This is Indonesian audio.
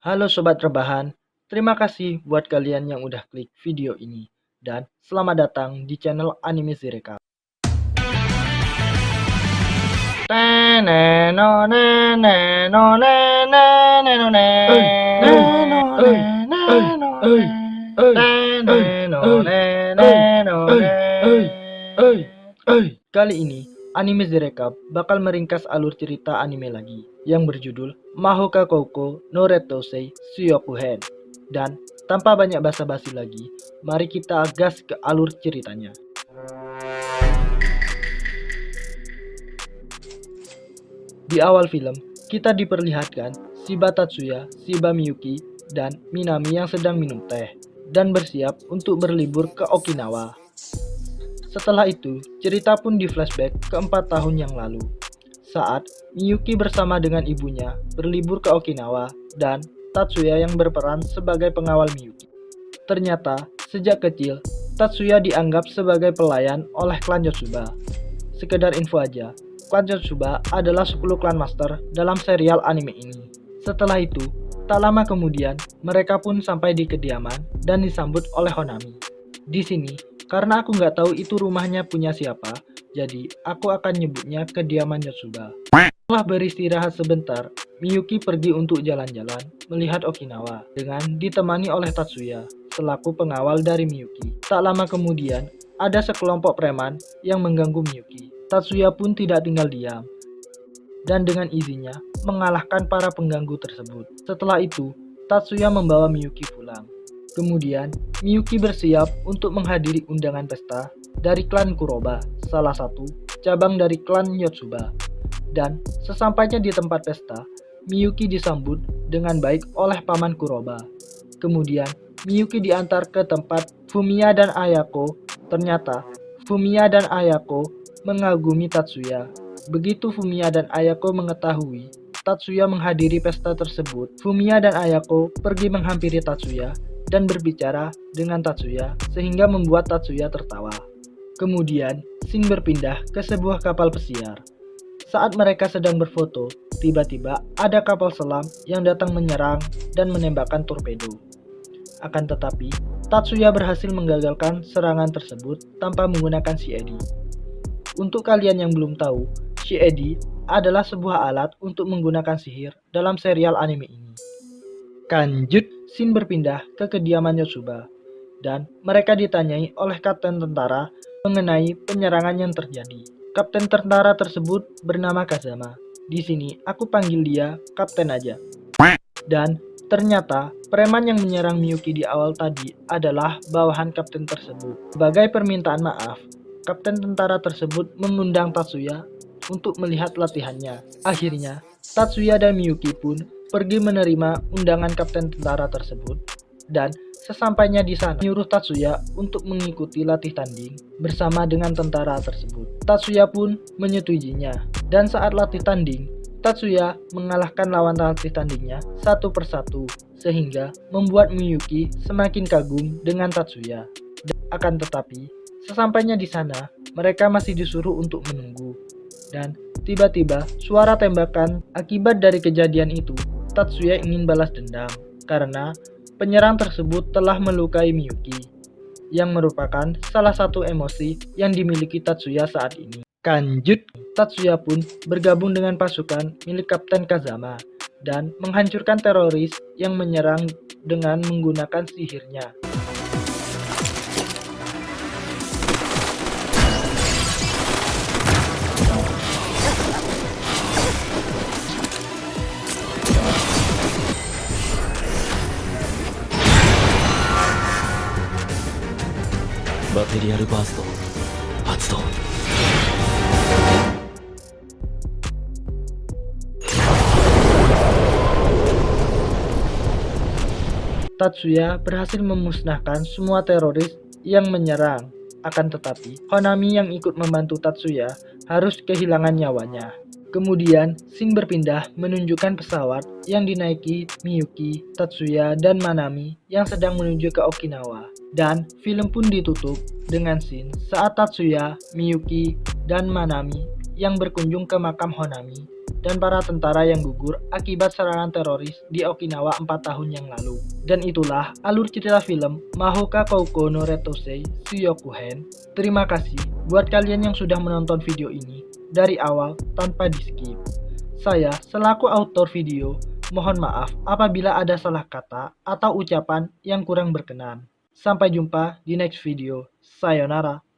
Halo Sobat Rebahan, terima kasih buat kalian yang udah klik video ini. Dan selamat datang di channel Anime Zirekap. Kali ini, Anime Zirekap bakal meringkas alur cerita anime lagi yang berjudul Mahoka Kouko no Rettousei Shyokuhen. Dan tanpa banyak basa-basi lagi, mari kita gas ke alur ceritanya. Di awal film, kita diperlihatkan Shiba Tatsuya, Shiba Miyuki, dan Minami yang sedang minum teh dan bersiap untuk berlibur ke Okinawa. Setelah itu, cerita pun di flashback ke 4 tahun yang lalu, saat Miyuki bersama dengan ibunya berlibur ke Okinawa dan Tatsuya yang berperan sebagai pengawal Miyuki. Ternyata, sejak kecil, Tatsuya dianggap sebagai pelayan oleh klan Yotsuba. Sekedar info aja, klan Yotsuba adalah 10 klan master dalam serial anime ini. Setelah itu, tak lama kemudian, mereka pun sampai di kediaman dan disambut oleh Honami. Di sini, karena aku nggak tahu itu rumahnya punya siapa, jadi aku akan nyebutnya kediaman Yotsuba. Setelah beristirahat sebentar, Miyuki pergi untuk jalan-jalan melihat Okinawa dengan ditemani oleh Tatsuya selaku pengawal dari Miyuki. Tak lama kemudian, ada sekelompok preman yang mengganggu Miyuki. Tatsuya pun tidak tinggal diam dan dengan izinnya mengalahkan para pengganggu tersebut. Setelah itu, Tatsuya membawa Miyuki pulang. Kemudian, Miyuki bersiap untuk menghadiri undangan pesta dari klan Kuroba, salah satu cabang dari klan Yotsuba. Dan sesampainya di tempat pesta, Miyuki disambut dengan baik oleh paman Kuroba. Kemudian, Miyuki diantar ke tempat Fumiya dan Ayako. Ternyata, Fumiya dan Ayako mengagumi Tatsuya. Begitu Fumiya dan Ayako mengetahui Tatsuya menghadiri pesta tersebut, Fumiya dan Ayako pergi menghampiri Tatsuya dan berbicara dengan Tatsuya sehingga membuat Tatsuya tertawa. Kemudian, scene berpindah ke sebuah kapal pesiar. Saat mereka sedang berfoto, tiba-tiba ada kapal selam yang datang menyerang dan menembakkan torpedo. Akan tetapi, Tatsuya berhasil menggagalkan serangan tersebut tanpa menggunakan Shiedi. Untuk kalian yang belum tahu, Shiedi adalah sebuah alat untuk menggunakan sihir dalam serial anime ini. Lanjut, scene berpindah ke kediaman Yotsuba, dan mereka ditanyai oleh kapten tentara mengenai penyerangan yang terjadi. Kapten tentara tersebut bernama Kazama. Di sini aku panggil dia kapten aja. Dan ternyata preman yang menyerang Miyuki di awal tadi adalah bawahan kapten tersebut. Sebagai permintaan maaf, kapten tentara tersebut mengundang Tatsuya untuk melihat latihannya. Akhirnya, Tatsuya dan Miyuki pun pergi menerima undangan kapten tentara tersebut, dan sesampainya di sana menyuruh Tatsuya untuk mengikuti latih tanding bersama dengan tentara tersebut. Tatsuya pun menyetujuinya, dan saat latih tanding, Tatsuya mengalahkan lawan latih tandingnya satu persatu, sehingga membuat Miyuki semakin kagum dengan Tatsuya. Akan tetapi, sesampainya di sana, mereka masih disuruh untuk menunggu. Dan tiba-tiba suara tembakan. Akibat dari kejadian itu, Tatsuya ingin balas dendam karena penyerang tersebut telah melukai Miyuki, yang merupakan salah satu emosi yang dimiliki Tatsuya saat ini. Lanjut, Tatsuya pun bergabung dengan pasukan milik Kapten Kazama dan menghancurkan teroris yang menyerang dengan menggunakan sihirnya. Material Burst 発動。Tatsuya berhasil memusnahkan semua teroris yang menyerang. Akan tetapi, Honami yang ikut membantu Tatsuya harus kehilangan nyawanya. Kemudian, scene berpindah menunjukkan pesawat yang dinaiki Miyuki, Tatsuya, dan Manami yang sedang menuju ke Okinawa. Dan film pun ditutup dengan scene saat Tatsuya, Miyuki, dan Manami yang berkunjung ke makam Honami dan para tentara yang gugur akibat serangan teroris di Okinawa 4 tahun yang lalu. Dan itulah alur cerita film Mahoka Koukou no Retosei Suyokuhen. Terima kasih buat kalian yang sudah menonton video ini dari awal tanpa di-skip. Saya selaku autor video, mohon maaf apabila ada salah kata atau ucapan yang kurang berkenan. Sampai jumpa di next video. Sayonara.